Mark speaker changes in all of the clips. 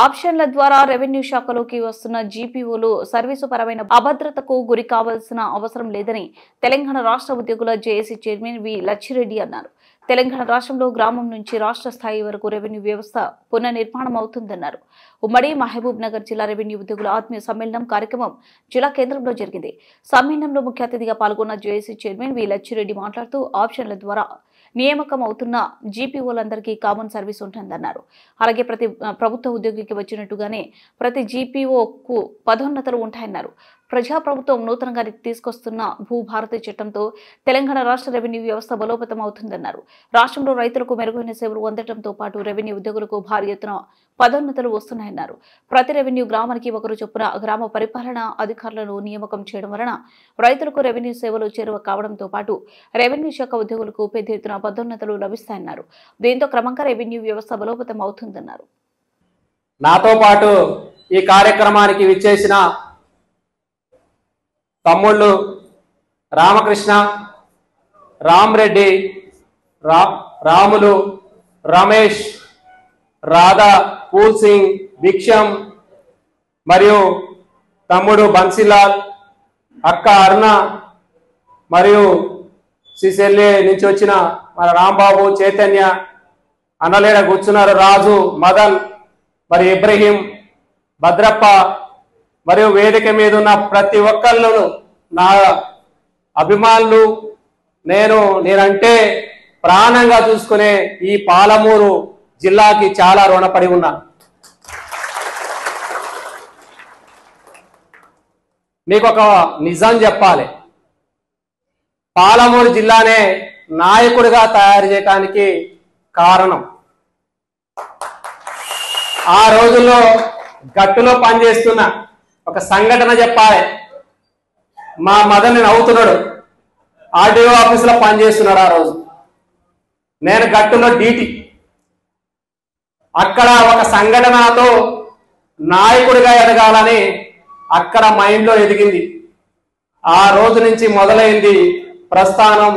Speaker 1: ఆప్షన్ల ద్వారా రెవెన్యూ శాఖలోకి వస్తున్న జీపీఓలు సర్వీసు పరమైన అభద్రతకు గురి కావాల్సిన అవసరం లేదని తెలంగాణ రాష్ట్ర ఉద్యోగుల జేఏసీ చైర్మన్ వి లచ్చిరెడ్డి అన్నారు. తెలంగాణ రాష్ట్రంలో గ్రామం నుంచి రాష్ట్ర స్థాయి వరకు రెవెన్యూ వ్యవస్థ పునర్నిర్మాణం అవుతుందన్నారు. ఉమ్మడి మహబూబ్ నగర్ జిల్లా రెవెన్యూ ఉద్యోగుల ఆత్మీయ సమ్మేళనం కార్యక్రమం జిల్లా కేంద్రంలో జరిగింది. సమ్మేళనంలో ముఖ్య అతిథిగా పాల్గొన్న జేఏసీ చైర్మన్ వి లచ్చిరెడ్డి మాట్లాడుతూ ఆప్షన్ల ద్వారా నియామకం అవుతున్న జీపీఓలందరికీ కామన్ సర్వీస్ ఉంటుందన్నారు. అలాగే ప్రతి ప్రభుత్వ ఉద్యోగికి వచ్చినట్టుగానే ప్రతి జీపీఓకు పదోన్నతులు ఉంటాయన్నారు. ప్రజాప్రభుత్వం నూతనంగా తీసుకొస్తున్న భూభారతి చట్టంతో తెలంగాణ రాష్ట్ర రెవెన్యూ వ్యవస్థ బలోపేతం అవుతుందన్నారు. రాష్ట్రంలో రైతులకు మెరుగైన సేవలు అందడంతో పాటు రెవెన్యూ ఉద్యోగులకు భారీ ఎత్తున పదోన్నతులు వస్తున్నాయన్నారు. ప్రతి రెవెన్యూ గ్రామానికి ఒకరు చొప్పున గ్రామ పరిపాలన అధికారులను నియామకం చేయడం వలన రైతులకు రెవెన్యూ సేవలు చేరువ కావడంతో పాటు రెవెన్యూ శాఖ ఉద్యోగులకు పెద్ద ఎత్తున పదోన్నతులు లభిస్తాయన్నారు. దీంతో క్రమంగా రెవెన్యూ వ్యవస్థ బలోపేతం అవుతుందన్నారు.
Speaker 2: నాతో పాటు ఈ కార్యక్రమానికి విచ్చేసిన తమ్ముళ్ళు రామకృష్ణ, రామరెడ్డి, రాములు, రమేష్, రాధా, పూల్ సింగ్, భిక్షం మరియు తమ్ముడు బన్సీలాల్, అక్క అరుణ మరియు సిసెల్లి నుంచి వచ్చిన మన రాంబాబు, చైతన్య, అన్నలేడ కూర్చున్నారు, రాజు, మదన్, మరి ఇబ్రహీం, భద్రప్ప మరియు వేదిక మీద ఉన్న ప్రతి ఒక్కళ్ళు నా అభిమానులు. నేనంటే ప్రాణంగా చూసుకునే ఈ పాలమూరు జిల్లాకి చాలా రుణపడి ఉన్నా. మీకు ఒక నిజం చెప్పాలి, పాలమూరు జిల్లానే నాయకుడిగా తయారు చేయడానికి కారణం ఆ రోజుల్లో గట్టులో పనిచేస్తున్న ఒక సంఘటన చెప్పాలి. మా మదన్ నవ్వుతున్నాడు, ఆర్డీఓ ఆఫీసులో పనిచేస్తున్నాడు. ఆ రోజు నేను గట్టులో డీటీ. అక్కడ ఒక సంఘటనతో నాయకుడిగా ఎదగాలని అక్కడ మైండ్లో ఎదిగింది. ఆ రోజు నుంచి మొదలైంది ప్రస్థానం.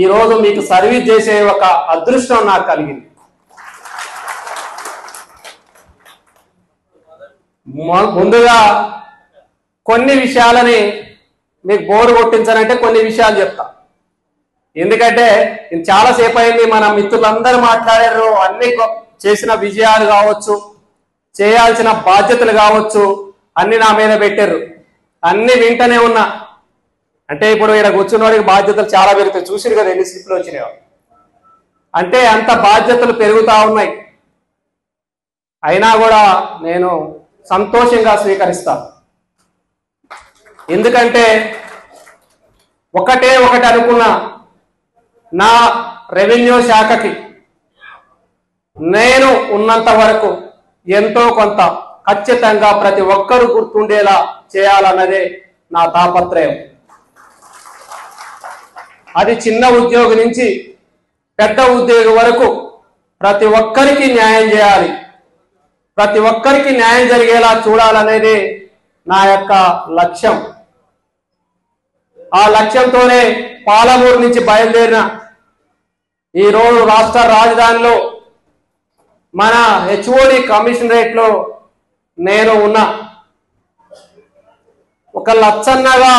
Speaker 2: ఈ రోజు మీకు సర్వీస్ చేసే ఒక అదృష్టం నాకు కలిగింది. ముందుగా కొన్ని విషయాలని మీకు బోరు కొట్టించాలంటే కొన్ని విషయాలు చెప్తా. ఎందుకంటే చాలాసేపు అయింది, మన మిత్రులందరూ మాట్లాడారు. అన్ని చేసిన విజయాలు కావచ్చు, చేయాల్సిన బాధ్యతలు కావచ్చు, అన్ని నా మీద పెట్టారు. అన్ని వింటనే ఉన్నా. అంటే ఇప్పుడు ఇక్కడ కూర్చున్నవాడికి బాధ్యతలు చాలా పెరుగుతాయి. చూసిరు కదా ఎన్ని స్లిప్లు వచ్చినాయో. అంటే అంత బాధ్యతలు పెరుగుతూ ఉన్నాయి. అయినా కూడా నేను సంతోషంగా స్వీకరిస్తాను. ఎందుకంటే ఒకటి అనుకున్నా, నా రెవెన్యూ శాఖకి నేను ఉన్నంత వరకు ఎంతో కొంత ఖచ్చితంగా ప్రతి ఒక్కరూ గుర్తుండేలా చేయాలన్నదే నా తాపత్రయం. అది చిన్న ఉద్యోగి నుంచి పెద్ద ఉద్యోగి వరకు ప్రతి ఒక్కరికి న్యాయం చేయాలి, ప్రతి ఒక్కరికి న్యాయం జరిగేలా చూడాలనేది నా యొక్క లక్ష్యం. ఆ లక్ష్యంతోనే పాలమూరు నుంచి బయలుదేరిన ఈ రోజు రాష్ట్ర రాజధానిలో మన హెచ్ఓడి కమిషనరేట్లో నేను ఉన్నా. ఒక లచ్చన్నగా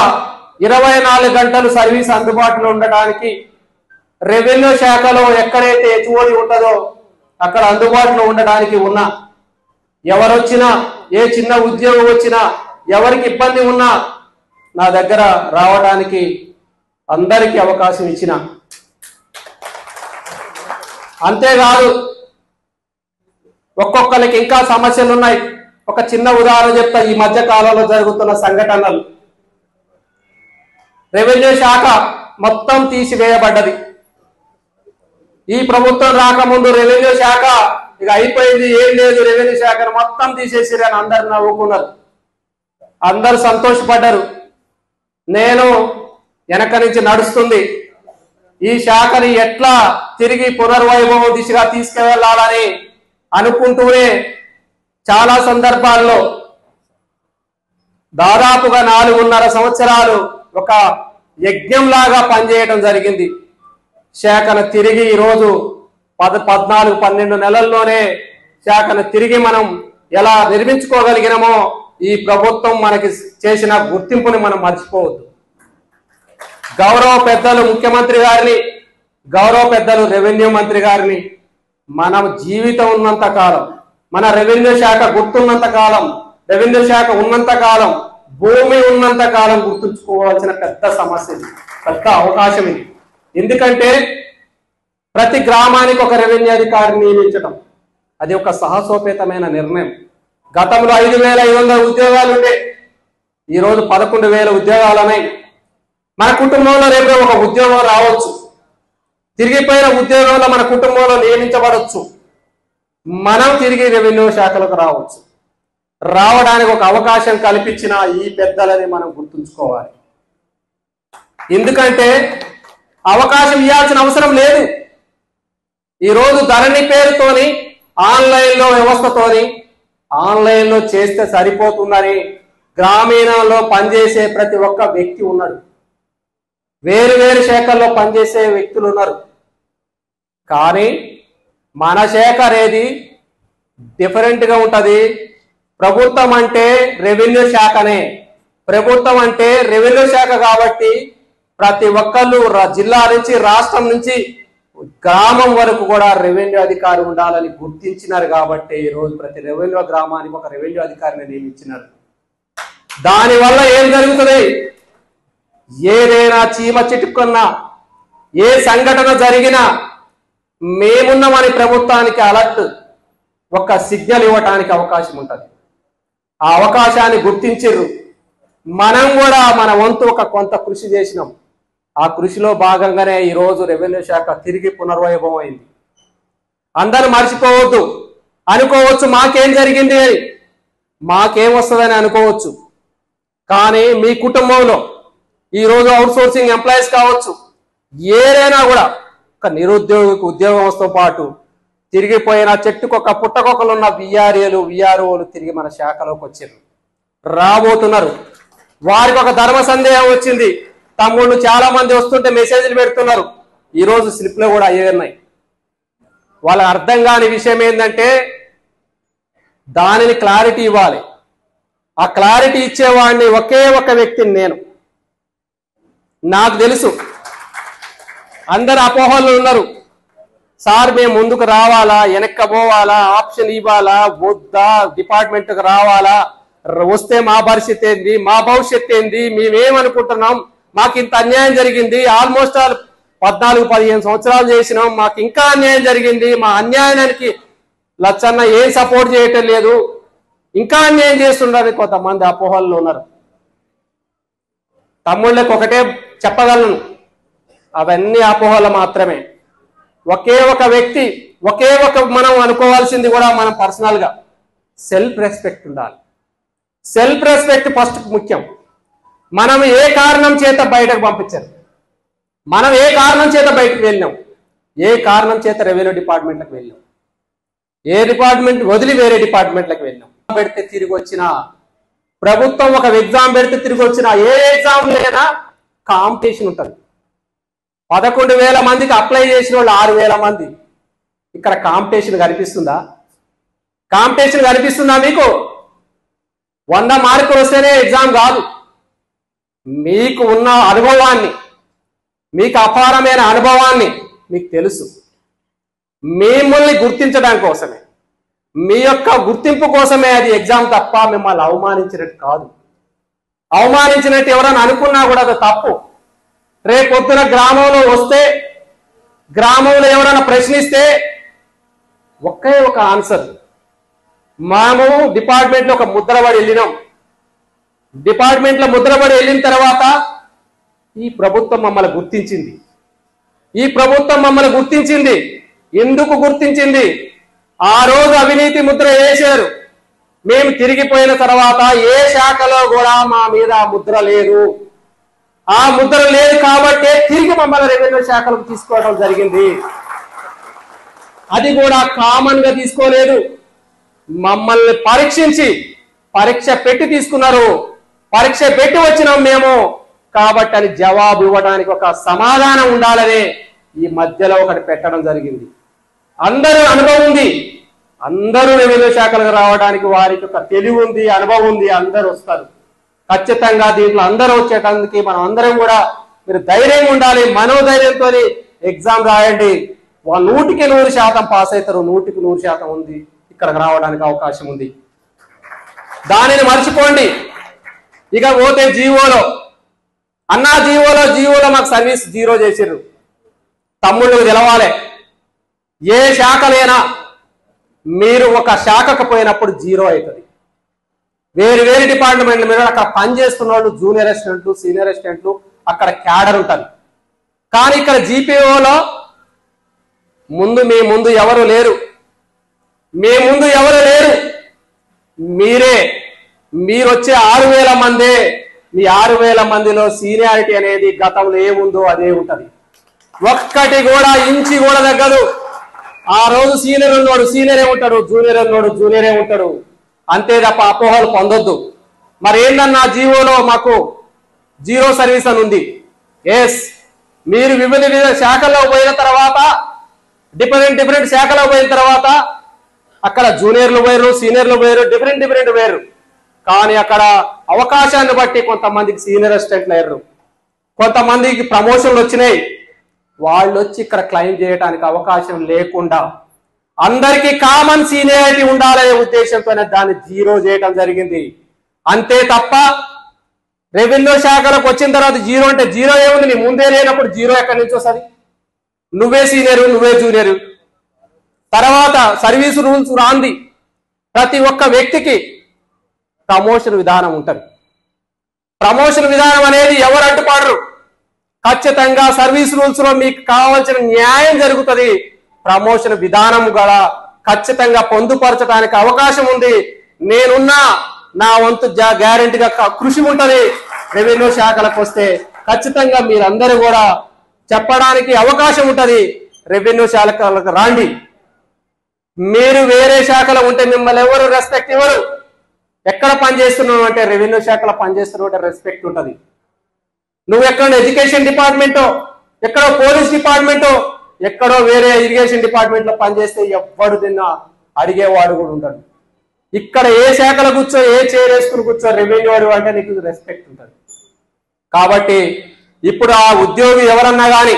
Speaker 2: 24 గంటలు సర్వీస్ అందుబాటులో ఉండడానికి రెవెన్యూ శాఖలో ఎక్కడైతే హెచ్ఓడి ఉంటుందో అక్కడ అందుబాటులో ఉండడానికి ఉన్నా. ఎవరొచ్చినా, ఏ చిన్న ఉద్యోగం వచ్చినా, ఎవరికి ఇబ్బంది ఉన్నా నా దగ్గర రావడానికి అందరికీ అవకాశం ఇచ్చిన. అంతేకాదు, ఒక్కొక్కరికి ఇంకా సమస్యలు ఉన్నాయి. ఒక చిన్న ఉదాహరణ చెప్తా. ఈ మధ్య కాలంలో జరుగుతున్న సంఘటనలు. రెవెన్యూ శాఖ మొత్తం తీసివేయబడ్డది. ఈ ప్రభుత్వం రాకముందు రెవెన్యూ శాఖ ఇక అయిపోయింది, ఏం లేదు, రెవెన్యూ శాఖను మొత్తం తీసేసిరు అని అందరు నవ్వుకున్నారు. అందరు సంతోషపడ్డారు. నేను వెనక నుంచి నడుస్తుంది ఈ శాఖని ఎట్లా తిరిగి పునర్వైభవం దిశగా తీసుకువెళ్ళాలని అనుకుంటూనే చాలా సందర్భాల్లో దాదాపుగా 4.5 సంవత్సరాలు ఒక యజ్ఞంలాగా పనిచేయడం జరిగింది. శాఖను తిరిగి ఈరోజు 14-12 నెలల్లోనే శాఖను తిరిగి మనం ఎలా నిర్మించుకోగలిగినామో ఈ ప్రభుత్వం మనకి చేసిన గుర్తింపుని మనం మర్చిపోవద్దు. గౌరవ పెద్దలు ముఖ్యమంత్రి గారిని, గౌరవ పెద్దలు రెవెన్యూ మంత్రి గారిని మనం జీవితం ఉన్నంత కాలం, మన రెవెన్యూ శాఖ గుర్తున్నంత కాలం, రెవెన్యూ శాఖ ఉన్నంత కాలం, భూమి ఉన్నంత కాలం గుర్తుంచుకోవాల్సిన పెద్ద సమస్య ఇది, పెద్ద అవకాశం ఇది. ఎందుకంటే ప్రతి గ్రామానికి ఒక రెవెన్యూ అధికారిని నియమించడం అది ఒక సాహసోపేతమైన నిర్ణయం. గతంలో 5,500 ఉద్యోగాలు ఉండే, ఈరోజు 11,000 ఉద్యోగాలు ఉన్నాయి. మన కుటుంబంలో రేపు ఒక ఉద్యోగం రావచ్చు, తిరిగిపోయిన ఉద్యోగంలో మన కుటుంబంలో నియమించబడవచ్చు, మనం తిరిగి రెవెన్యూ శాఖలకు రావచ్చు. రావడానికి ఒక అవకాశం కల్పించిన ఈ పెద్దలని మనం గుర్తుంచుకోవాలి. ఎందుకంటే అవకాశం ఇవ్వాల్సిన అవసరం లేదు. ఈరోజు ధరణి పేరుతోని ఆన్లైన్లో వ్యవస్థతోని ఆన్లైన్లో చేస్తే సరిపోతుందని గ్రామీణంలో పనిచేసే ప్రతి ఒక్క వ్యక్తి ఉన్నాడు. వేరు వేరు శాఖల్లో పనిచేసే వ్యక్తులు ఉన్నారు. కానీ మన శాఖ అనేది డిఫరెంట్గా ఉంటుంది. ప్రభుత్వం అంటే రెవెన్యూ శాఖనే. ప్రభుత్వం అంటే రెవెన్యూ శాఖ కాబట్టి ప్రతి ఒక్కళ్ళు జిల్లా నుంచి రాష్ట్రం నుంచి గ్రామం వరకు కూడా రెవెన్యూ అధికారి ఉండాలని గుర్తించినారు. కాబట్టి ఈరోజు ప్రతి రెవెన్యూ గ్రామానికి ఒక రెవెన్యూ అధికారిని నియమించినారు. దానివల్ల ఏం జరుగుతుంది? ఏదైనా చీమ చిటుక్కున్నా, ఏ సంఘటన జరిగినా మేమున్నామని ప్రభుత్వానికి అలర్ట్ ఒక సిగ్నల్ ఇవ్వటానికి అవకాశం ఉంటుంది. ఆ అవకాశాన్ని గుర్తించిర్రు. మనం కూడా మన వంతు ఒక కొంత కృషి చేసినాం. ఆ కృషిలో భాగంగానే ఈరోజు రెవెన్యూ శాఖ తిరిగి పునర్వైభవం అయింది. అందరూ మర్చిపోవద్దు. అనుకోవచ్చు మాకేం జరిగింది అని, మాకేం వస్తుందని అనుకోవచ్చు. కానీ మీ కుటుంబంలో ఈరోజు అవుట్సోర్సింగ్ ఎంప్లాయీస్ కావచ్చు, ఏదైనా కూడా ఒక నిరుద్యోగికి ఉద్యోగంతో పాటు తిరిగిపోయిన చెట్టుకొక పుట్టకొకలున్న విఆర్ఓలు తిరిగి మన శాఖలోకి వచ్చారు, రాబోతున్నారు. వారికి ఒక ధర్మ సందేహం వచ్చింది. తమ్ముళ్ళు చాలా మంది వస్తుంటే మెసేజ్లు పెడుతున్నారు. ఈరోజు స్లిప్లో కూడా అయ్యే ఉన్నాయి. వాళ్ళ అర్థం కాని విషయం ఏంటంటే దానిని క్లారిటీ ఇవ్వాలి. ఆ క్లారిటీ ఇచ్చేవాడిని ఒకే ఒక వ్యక్తిని నేను. నాకు తెలుసు అందరు అపోహలు ఉన్నారు. సార్ మేము ముందుకు రావాలా, వెనక్కి పోవాలా, ఆప్షన్ ఇవ్వాలా, వద్దా, డిపార్ట్మెంట్కి రావాలా, వస్తే మా పరిస్థితి ఏంది, మా భవిష్యత్తు ఏంది, మేమేమనుకుంటున్నాం, మాకు ఇంత అన్యాయం జరిగింది, ఆల్మోస్ట్ 14-15 సంవత్సరాలు చేసినాం, మాకు ఇంకా అన్యాయం జరిగింది, మా అన్యాయానికి లచ్చన్న ఏం సపోర్ట్ చేయటం లేదు, ఇంకా అన్యాయం చేస్తుండని కొంతమంది అపోహల్లో ఉన్నారు. తమ్ముళ్ళకి ఒకటే చెప్పగలను, అవన్నీ అపోహలు మాత్రమే. ఒకే ఒక వ్యక్తి, ఒకే ఒక మనం అనుకోవాల్సింది కూడా మనం పర్సనల్గా సెల్ఫ్ రెస్పెక్ట్ ఉండాలి. సెల్ఫ్ రెస్పెక్ట్ ఫస్ట్ ముఖ్యం. మనం ఏ కారణం చేత బయటకు పంపించారు, మనం ఏ కారణం చేత బయటకు వెళ్ళినాం, ఏ కారణం చేత రెవెన్యూ డిపార్ట్మెంట్లకు వెళ్ళాం, ఏ డిపార్ట్మెంట్ వదిలి వేరే డిపార్ట్మెంట్లకు వెళ్ళాం. పెడితే తిరిగి వచ్చిన ప్రభుత్వం ఒక ఎగ్జామ్ పెడితే తిరిగి వచ్చిన ఏ ఎగ్జామ్ లేనా కాంపిటీషన్ ఉంటుంది. 11,000 మందికి అప్లై చేసిన వాళ్ళు 6,000 మంది. ఇక్కడ కాంపిటీషన్ కనిపిస్తుందా? కాంపిటీషన్ కనిపిస్తుందా మీకు? 100 మార్కులు వస్తేనే ఎగ్జామ్ కాదు. మీకు ఉన్న అనుభవాన్ని, మీకు అపారమైన అనుభవాన్ని మీకు తెలుసు. మిమ్మల్ని గుర్తించడం కోసమే, మీ యొక్క గుర్తింపు కోసమే అది ఎగ్జామ్ తప్ప మిమ్మల్ని అవమానించినట్టు కాదు. అవమానించినట్టు ఎవరైనా అనుకున్నా కూడా అది తప్పు. రేపొద్దున గ్రామంలో వస్తే, గ్రామంలో ఎవరైనా ప్రశ్నిస్తే ఒకే ఒక ఆన్సర్, మేము డిపార్ట్మెంట్లో ఒక ముద్రపడి వెళ్ళినాం. డిపార్ట్మెంట్లో ముద్రపడి వెళ్ళిన తర్వాత ఈ ప్రభుత్వం మమ్మల్ని గుర్తించింది. ఈ ప్రభుత్వం మమ్మల్ని గుర్తించింది. ఎందుకు గుర్తించింది? ఆ రోజు అవినీతి ముద్ర వేశారు. మేము తిరిగిపోయిన తర్వాత ఏ శాఖలో కూడా మా మీద ముద్ర లేదు. ఆ ముద్ర లేదు కాబట్టే తిరిగి మమ్మల్ని రెవెన్యూ శాఖలకు తీసుకోవడం జరిగింది. అది కూడా కామన్ గా తీసుకోలేదు, మమ్మల్ని పరీక్షించి పరీక్ష పెట్టి తీసుకున్నారు. పరీక్ష పెట్టి వచ్చినాం మేము కాబట్టి అని జవాబు ఇవ్వడానికి ఒక సమాధానం ఉండాలని ఈ మధ్యలో ఒకటి పెట్టడం జరిగింది. అందరూ అనుభవం ఉంది, అందరూ రెవెన్యూ శాఖలకు రావడానికి వారికి ఒక తెలివి ఉంది, అనుభవం ఉంది, అందరూ వస్తారు. ఖచ్చితంగా దీంట్లో అందరూ వచ్చేటానికి మనం అందరం కూడా మీరు ధైర్యంగా ఉండాలి. మనోధైర్యంతో ఎగ్జామ్ రాయండి. 100% పాస్ అవుతారు. 100% ఉంది, ఇక్కడికి రావడానికి అవకాశం ఉంది. దానిని మర్చిపోండి. ఇక పోతే జీవోలో జీవోలో మాకు సర్వీస్ 0 చేసిర్రు. తమ్ముళ్ళకు తెలవాలి, ఏ శాఖలైనా మీరు ఒక శాఖకు పోయినప్పుడు 0 అవుతుంది. వేరు డిపార్ట్మెంట్ల మీద అక్కడ పనిచేస్తున్న వాళ్ళు జూనియర్ అసిస్టెంట్లు, సీనియర్ అసిస్టెంట్లు, అక్కడ క్యాడర్ ఉంటుంది. కానీ ఇక్కడ జీపీఓలో మీ ముందు ఎవరు లేరు. మీరు వచ్చే 6,000 మందే. మీ 6,000 మందిలో సీనియారిటీ అనేది గతంలో ఏముందో అదే ఉంటది. ఒక్కటి కూడా ఇంచి కూడా తగ్గదు. ఆ రోజు సీనియర్ ఉన్నోడు సీనియరే ఉంటాడు, జూనియర్ ఉన్నోడు జూనియరే ఉంటాడు. అంతే తప్ప అపోహలు పొందొద్దు. మరి ఏంటన్నా జీవోలో మాకు 0 సర్వీస్ అని ఉంది. ఎస్, మీరు వివిధ శాఖల్లో పోయిన తర్వాత డిఫరెంట్ శాఖలో పోయిన తర్వాత అక్కడ జూనియర్లు వేరు, సీనియర్లు వేరు, డిఫరెంట్ వేరు. కానీ అక్కడ అవకాశాన్ని బట్టి కొంతమందికి సీనియర్ అసిస్టెంట్లు అయ్యారు, కొంతమందికి ప్రమోషన్లు వచ్చినాయి. వాళ్ళు వచ్చి ఇక్కడ క్లెయిమ్ చేయడానికి అవకాశం లేకుండా అందరికీ కామన్ సీనియారిటీ ఉండాలనే ఉద్దేశంతోనే దాన్ని 0 చేయడం జరిగింది. అంతే తప్ప రెవెన్యూ శాఖలకు వచ్చిన తర్వాత 0 అంటే 0 ఏముంది? నీ ముందే లేనప్పుడు 0 ఎక్కడి నుంచి వస్తుంది? నువ్వే సీనియరు, నువ్వే జూనియరు. తర్వాత సర్వీస్ రూల్స్ రాంది. ప్రతి ఒక్క వ్యక్తికి ప్రమోషన్ విధానం ఉంటుంది. ప్రమోషన్ విధానం అనేది ఎవరు అడ్డుపడరు. ఖచ్చితంగా సర్వీస్ రూల్స్ లో మీకు కావాల్సిన న్యాయం జరుగుతుంది. ప్రమోషన్ విధానం కూడా ఖచ్చితంగా పొందుపరచడానికి అవకాశం ఉంది. నేనున్నా, నా వంతు గ్యారెంటీగా కృషి ఉంటుంది. రెవెన్యూ శాఖలకు వస్తే ఖచ్చితంగా మీరందరూ కూడా చెప్పడానికి అవకాశం ఉంటుంది. రెవెన్యూ శాఖలకు రాండి. మీరు వేరే శాఖలో ఉంటే మిమ్మల్ని ఎవరు రెస్పెక్ట్ ఇవ్వరు. ఎక్కడ పనిచేస్తున్నావు అంటే రెవెన్యూ శాఖలో పనిచేస్తున్నావు అంటే రెస్పెక్ట్ ఉంటుంది. నువ్వు ఎక్కడో ఎడ్యుకేషన్ డిపార్ట్మెంటో, ఎక్కడో పోలీస్ డిపార్ట్మెంటో, ఎక్కడో వేరే ఇరిగేషన్ డిపార్ట్మెంట్ లో పనిచేస్తే ఎవ్వడు తిన్నా అడిగేవాడు కూడా ఉంటాడు. ఇక్కడ ఏ శాఖలో కూర్చో, ఏ చైర్ వేసుకుని కూర్చో, రెవెన్యూ వాడు అంటే నీకు రెస్పెక్ట్ ఉంటుంది. కాబట్టి ఇప్పుడు ఆ ఉద్యోగి ఎవరన్నా కానీ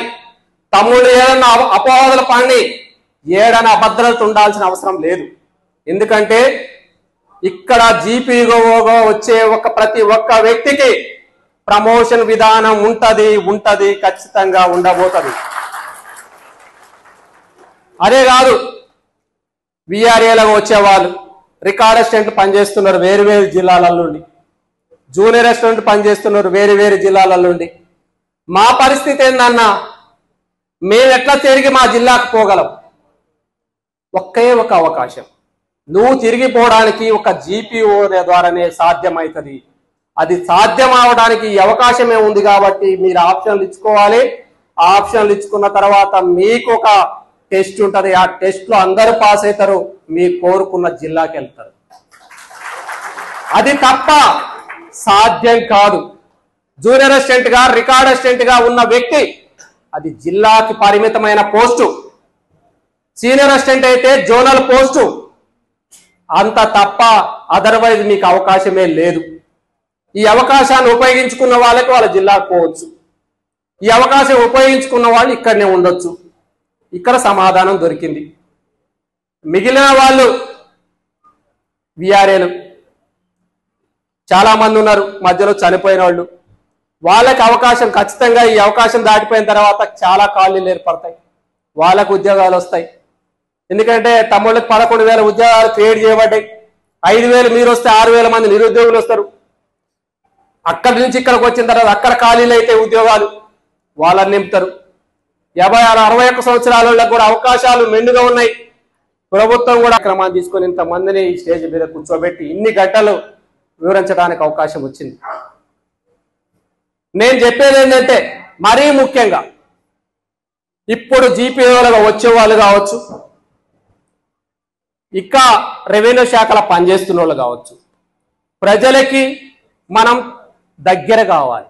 Speaker 2: తమ్ముళ్ళు ఏదన్నా అపవాదుల పని ఏడన్నా అభద్రత ఉండాల్సిన అవసరం లేదు. ఎందుకంటే ఇక్కడ జీపీఓగా వచ్చే ప్రతి ఒక్క వ్యక్తికి ప్రమోషన్ విధానం ఉంటది, ఖచ్చితంగా ఉండబోతుంది. అదే కాదు, విఆర్ఏలకు వచ్చేవాళ్ళు రికార్డ్ అసిస్టెంట్ పనిచేస్తున్నారు వేరు జిల్లాల నుండి, జూనియర్ అసిస్టెంట్ పనిచేస్తున్నారు వేరు జిల్లాల నుండి. మా పరిస్థితి ఏందన్నా, మేము ఎట్లా తిరిగి మా జిల్లాకు పోగలం? ఒకే ఒక అవకాశం, నువ్వు తిరిగిపోవడానికి ఒక జీపీఓ ద్వారానే సాధ్యమవుతుంది. అది సాధ్యం అవడానికి ఈ అవకాశమే ఉంది. కాబట్టి మీరు ఆప్షన్లు ఇచ్చుకోవాలి. ఆ ఆప్షన్లు ఇచ్చుకున్న తర్వాత మీకు ఒక టెస్ట్ ఉంటుంది. ఆ టెస్ట్ లో అందరూ పాస్ అవుతారు, మీ కోరుకున్న జిల్లాకి వెళ్తారు. అది తప్ప సాధ్యం కాదు. జూనియర్ అసిస్టెంట్ గా, రికార్డ్ అసిస్టెంట్ గా ఉన్న వ్యక్తి అది జిల్లాకి పరిమితమైన పోస్టు. సీనియర్ అసిస్టెంట్ అయితే జోనల్ పోస్టు. అంత తప్ప అదర్వైజ్ మీకు అవకాశమే లేదు. ఈ అవకాశాన్ని ఉపయోగించుకున్న వాళ్ళకి వాళ్ళ జిల్లాకు పోవచ్చు. ఈ అవకాశం ఉపయోగించుకున్న వాళ్ళు ఇక్కడనే ఉండొచ్చు. ఇక్కడ సమాధానం దొరికింది. మిగిలిన వాళ్ళు విఆర్ఏలు చాలా మంది ఉన్నారు, మధ్యలో చనిపోయిన వాళ్ళు. వాళ్ళకి అవకాశం ఖచ్చితంగా ఈ అవకాశం దాటిపోయిన తర్వాత చాలా ఖాళీలు ఏర్పడతాయి, వాళ్ళకు ఉద్యోగాలు వస్తాయి. ఎందుకంటే తమ్ముళ్ళకి 11,000 ఉద్యోగాలు క్రియేట్ చేయబడ్డాయి. 5,000 మీరు వస్తే 6,000 మంది నిరుద్యోగులు వస్తారు. అక్కడి నుంచి ఇక్కడికి వచ్చిన తర్వాత అక్కడ ఖాళీలు అయితే ఉద్యోగాలు వాళ్ళని నింపుతారు. 50-61 సంవత్సరాల వాళ్ళకు కూడా అవకాశాలు మెండుగా ఉన్నాయి. ప్రభుత్వం కూడా క్రమాన్ని తీసుకొని ఇంతమందిని ఈ స్టేజ్ మీద కూర్చోబెట్టి ఇన్ని గంటలు వివరించడానికి అవకాశం వచ్చింది. నేను చెప్పేది ఏంటంటే, మరీ ముఖ్యంగా ఇప్పుడు జీపీఓలుగా వచ్చేవాళ్ళు కావచ్చు, ఇక రెవెన్యూ శాఖల పనిచేస్తున్న వాళ్ళు కావచ్చు, ప్రజలకి మనం దగ్గర కావాలి,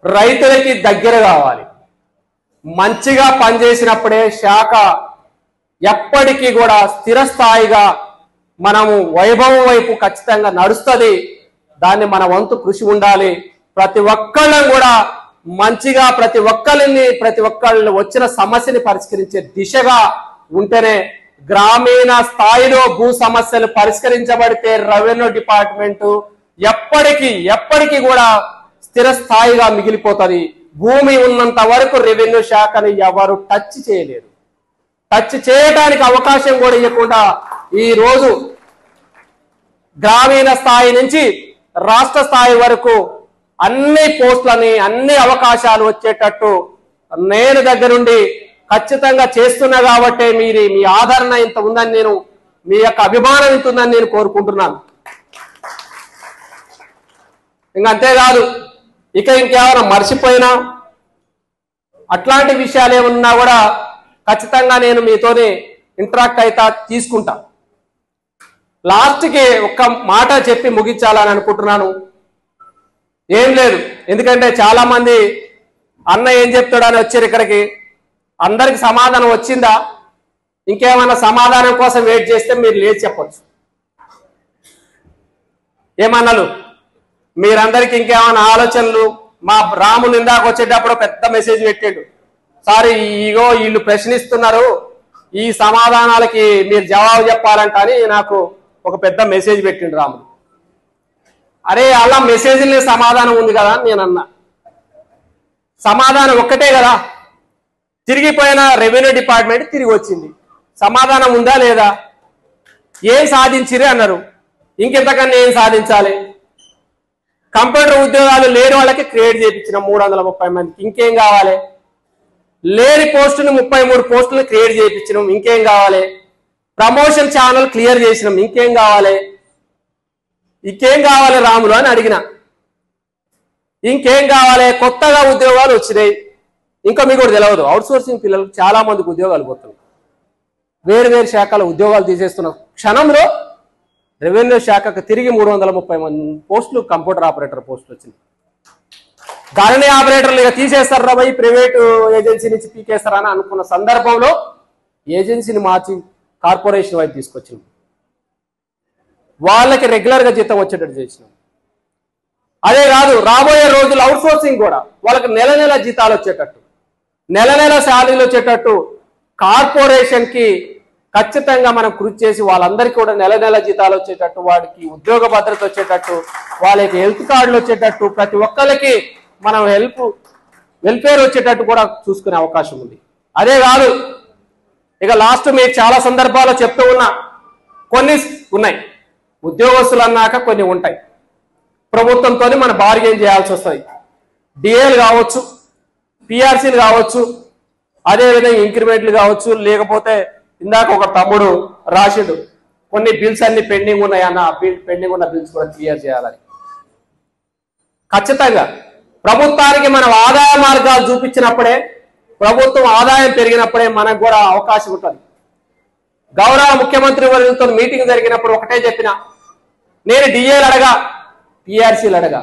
Speaker 2: రైతులకి దగ్గర కావాలి. మంచిగా పనిచేసినప్పుడే శాఖ ఎప్పటికీ కూడా స్థిరస్థాయిగా మనము వైభవం వైపు ఖచ్చితంగా నడుస్తుంది. దాన్ని మన వంతు కృషి ఉండాలి. ప్రతి ఒక్కళ్ళని కూడా మంచిగా ప్రతి ఒక్కళ్ళని వచ్చిన సమస్యని పరిష్కరించే దిశగా ఉంటేనే గ్రామీణ స్థాయిలో భూ సమస్యలు పరిష్కరించబడితే రెవెన్యూ డిపార్ట్మెంటు ఎప్పటికీ కూడా స్థిరస్థాయిగా మిగిలిపోతుంది. భూమి ఉన్నంత వరకు రెవెన్యూ శాఖని ఎవరు టచ్ చేయలేరు. టచ్ చేయడానికి అవకాశం కూడా ఇవ్వకుండా ఈ రోజు గ్రామీణ స్థాయి నుంచి రాష్ట్ర స్థాయి వరకు అన్ని పోస్టులని అన్ని అవకాశాలు వచ్చేటట్టు నేను దగ్గరుండి ఖచ్చితంగా చేస్తున్నా కాబట్టి మీ ఆదరణ ఇంత ఉందని నేను మీ యొక్క అభిమానం ఇంత ఉందని నేను కోరుకుంటున్నాను. అంతేకాదు ఇంకేమైనా మర్చిపోయినా అట్లాంటి విషయాలు ఏమన్నా కూడా ఖచ్చితంగా నేను మీతోనే ఇంటరాక్ట్ అవుతా తీసుకుంటా. లాస్ట్కి ఒక్క మాట చెప్పి ముగించాలని అనుకుంటున్నాను. ఏం లేదు, ఎందుకంటే చాలా మంది అన్న ఏం చెప్తాడని వచ్చారు ఇక్కడికి. అందరికి సమాధానం వచ్చిందా? ఇంకేమైనా సమాధానం కోసం వెయిట్ చేస్తే మీరు లేచి చెప్పొచ్చు. ఏమన్నాలు మీరందరికి ఇంకేమైనా ఆలోచనలు? మా రాములు ఇందాక వచ్చేటప్పుడు పెద్ద మెసేజ్ పెట్టాడు, సారీ ఇగో వీళ్ళు ప్రశ్నిస్తున్నారు, ఈ సమాధానాలకి మీరు జవాబు చెప్పాలంట అని నాకు ఒక పెద్ద మెసేజ్ పెట్టిండు రాములు. అరే అలా మెసేజ్లే సమాధానం ఉంది కదా అని నేను అన్నా. సమాధానం ఒక్కటే కదా, తిరిగిపోయిన రెవెన్యూ డిపార్ట్మెంట్ తిరిగి వచ్చింది. సమాధానం ఉందా లేదా? ఏం సాధించిరే అన్నారు. ఇంకెంతకన్నా ఏం సాధించాలి? కంప్యూటర్ ఉద్యోగాలు లేని వాళ్ళకి క్రియేట్ చేయించిన 330 మందికి, ఇంకేం కావాలి? లేని పోస్టును 33 పోస్టులను క్రియేట్ చేయించినాం, ఇంకేం కావాలి? ప్రమోషన్ ఛానల్ క్లియర్ చేసినాం, ఇంకేం కావాలి? ఇంకేం కావాలి రాములు అని అడిగిన. ఇంకేం కావాలి? కొత్తగా ఉద్యోగాలు వచ్చినాయి. ఇంకా మీకు కూడా తెలియదు, అవుట్సోర్సింగ్ పిల్లలకు చాలా మందికి ఉద్యోగాలు పోతున్నాయి. వేరు శాఖల ఉద్యోగాలు తీసేస్తున్న క్షణంలో రెవెన్యూ శాఖకు తిరిగి 330 మంది పోస్టులు కంప్యూటర్ ఆపరేటర్ పోస్టులు వచ్చినాయి. గణని ఆపరేటర్లు ఇక తీసేస్తారా పోయి ప్రైవేటు ఏజెన్సీ నుంచి పీకేస్తారని అనుకున్న సందర్భంలో ఏజెన్సీని మార్చి కార్పొరేషన్ వైపు తీసుకొచ్చినాం. వాళ్ళకి రెగ్యులర్గా జీతం వచ్చేటట్టు చేసినాం. అదే కాదు, రాబోయే రోజులు అవుట్సోర్సింగ్ కూడా వాళ్ళకి నెల జీతాలు వచ్చేటట్టు, నెల శాలరీలు వచ్చేటట్టు కార్పొరేషన్కి ఖచ్చితంగా మనం కృషి చేసి వాళ్ళందరికీ కూడా నెల జీతాలు వచ్చేటట్టు, వాడికి ఉద్యోగ భద్రత వచ్చేటట్టు, వాళ్ళకి హెల్త్ కార్డులు వచ్చేటట్టు, ప్రతి ఒక్కరికి మనం వెల్ఫేర్ వచ్చేటట్టు కూడా చూసుకునే అవకాశం ఉంది. అదే కాదు, ఇక లాస్ట్ మీకు చాలా సందర్భాల్లో చెప్తూ ఉన్నా, కొన్ని ఉన్నాయి ఉద్యోగస్తులు అన్నాక కొన్ని ఉంటాయి. ప్రభుత్వంతో మనం బార్గెన్ చేయాల్సి వస్తుంది. డిఏలు కావచ్చు, పిఆర్సీలు కావచ్చు, అదేవిధంగా ఇంక్రిమెంట్లు కావచ్చు, లేకపోతే ఇందాక ఒక తమ్ముడు రాసిండు కొన్ని బిల్స్ అన్ని పెండింగ్ ఉన్నాయన్న, పెండింగ్ ఉన్న బిల్స్ కూడా క్లియర్ చేయాలని. ఖచ్చితంగా ప్రభుత్వానికి మనం ఆదాయ మార్గాలు చూపించినప్పుడే, ప్రభుత్వం ఆదాయం పెరిగినప్పుడే మనకు కూడా అవకాశం ఉంటుంది. గౌరవ ముఖ్యమంత్రి వర్యులతో మీటింగ్ జరిగినప్పుడు ఒకటే చెప్పిన, నేను డిఏలు అడగా, పిఆర్సీలు అడగా,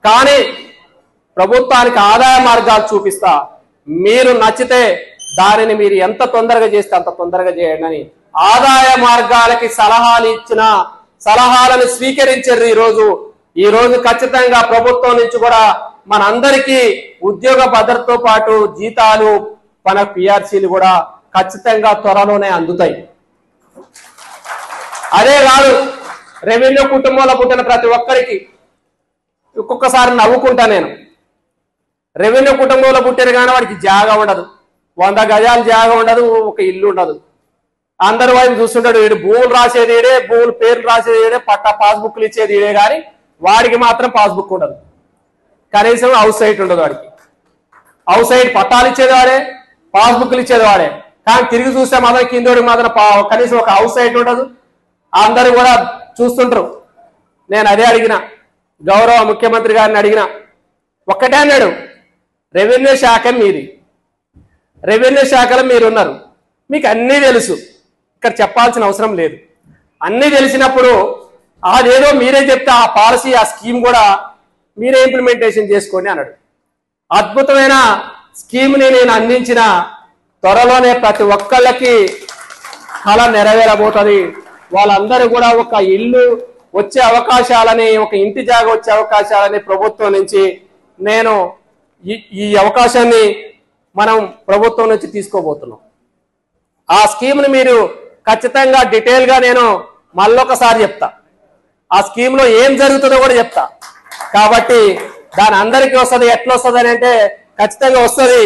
Speaker 2: కానీ ప్రభుత్వానికి ఆదాయ మార్గాలు చూపిస్తా, మీరు నచ్చితే దానిని మీరు ఎంత తొందరగా చేస్తే అంత తొందరగా చేయండి అని ఆదాయ మార్గాలకి సలహాలు ఇచ్చిన, సలహాలను స్వీకరించారు. ఈ రోజు ఖచ్చితంగా ప్రభుత్వం నుంచి కూడా మనందరికీ ఉద్యోగ భద్రతతో పాటు జీతాలు, మన పిఆర్సీలు కూడా ఖచ్చితంగా త్వరలోనే అందుతాయి. అదే కాదు, రెవెన్యూ కుటుంబంలో పుట్టిన ప్రతి ఒక్కరికి ఒక్కొక్కసారి నవ్వుకుంటా నేను. రెవెన్యూ కుటుంబంలో పుట్టిన కానీ వాడికి జాగా ఉండదు, 100 గజాలు జాగా ఉండదు, ఒక ఇల్లు ఉండదు. అందరి వైపు చూస్తుంటాడు, వీడు భూములు రాసేది ఈడే, భూములు పేర్లు రాసేది ఈడే, పట్టా పాస్బుక్లు ఇచ్చేది ఈడే, కానీ వాడికి మాత్రం పాస్బుక్ ఉండదు, కనీసం హౌస్ సైట్ ఉండదు. వాడికి హౌస్ సైట్ పట్టాలు ఇచ్చేది వాడే, పాస్బుక్లు ఇచ్చేది వాడే, కానీ తిరిగి చూస్తే మాత్రం కిందోడికి మాత్రం కనీసం ఒక హౌస్ సైట్ ఉండదు. అందరూ కూడా చూస్తుంటారు. నేను అదే అడిగిన, గౌరవ ముఖ్యమంత్రి గారిని అడిగిన, ఒక్కటే అన్నాడు, రెవెన్యూ శాఖ మీది, రెవెన్యూ శాఖలో మీరున్నారు, మీకు అన్నీ తెలుసు, ఇక్కడ చెప్పాల్సిన అవసరం లేదు. అన్నీ తెలిసినప్పుడు అదేదో మీరే చెప్తే ఆ పాలసీ, ఆ స్కీమ్ కూడా మీరే ఇంప్లిమెంటేషన్ చేసుకోండి అన్నాడు. అద్భుతమైన స్కీమ్ని నేను అందించిన, త్వరలోనే ప్రతి ఒక్కళ్ళకి కళ నెరవేరబోతుంది. వాళ్ళందరూ కూడా ఒక ఇల్లు వచ్చే అవకాశాలని, ఒక ఇంటి జాగా వచ్చే అవకాశాలని ప్రభుత్వం నుంచి నేను ఈ అవకాశాన్ని మనం ప్రభుత్వం నుంచి తీసుకోబోతున్నాం. ఆ స్కీమ్ని మీరు ఖచ్చితంగా డీటెయిల్గా నేను మళ్ళొకసారి చెప్తా. ఆ స్కీమ్లో ఏం జరుగుతుందో కూడా చెప్తా. కాబట్టి దాని అందరికీ వస్తుంది. ఎట్లా వస్తుంది అని అంటే ఖచ్చితంగా వస్తుంది.